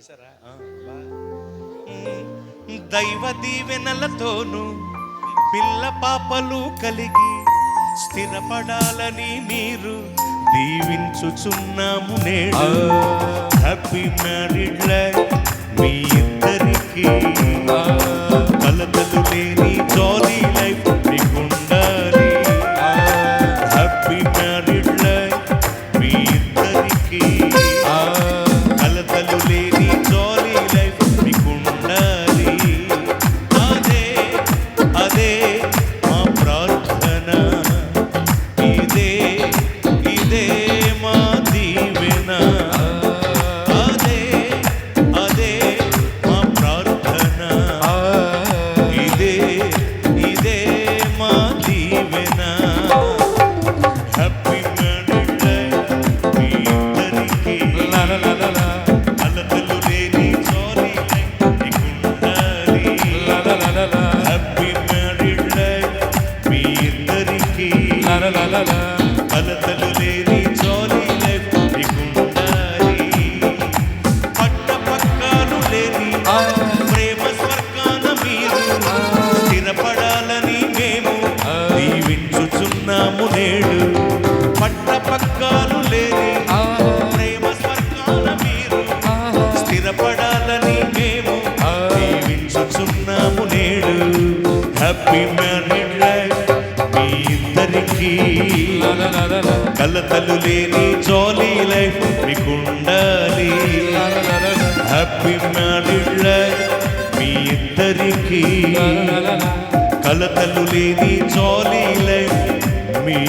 చేశారా? దైవ దీవెనలతోను పిల్ల పాపలు కలిగి స్థిరపడాలని మీరు దీవించుచున్నాము నేడు. హ్యాపీ మ్యారీడ్ లైఫ్ మీ ఇద్దరికి, కలతలు లేని జాలీ లైఫ్ మీకుండాలి. హ్యాపీ మ్యారీడ్ లైఫ్ మీ ఇద్దరికి, కలతలు లేని జాలీ లైఫ్ మీకుండాలి. అదే అదే మా ప్రార్థన, ఇదే ఇదే మా దీవెన. అదే అదే మా ప్రార్థన, ఇదే ఇదే మా దీవెన. హ్యాపీ మ్యారీడ్ లైఫ్ మీ ఇద్దరికి, కలతలు లేని జాలీ లైఫ్ మీకుండాలి. హ్యాపీ మ్యారీడ్ లైఫ్ మీ ఇద్దరికి, కలతలు లేని జాలీ లైఫ్ మీకుండాలి. పట్టపక్కాలు లేని ప్రేమ స్వర్గాన మీరు స్థిరపడాలని మేము దీవించుచున్నాము నేడు. పట్టపక్కాలు లేని ప్రేమ స్వర్గాన మీరు స్థిరపడాలని మేము దీవించుచున్నాము నేడు. హ్యాపీ మ్యారీడ్ లైఫ్ మీ ఇద్దరికి, కలతలు లేని జాలీ లైఫ్ మీకుండాలి. హ్యాపీ మ్యారీడ్ లైఫ్ మీ ఇద్దరికి, కలతలు లేని జాలీ లైఫ్ మీ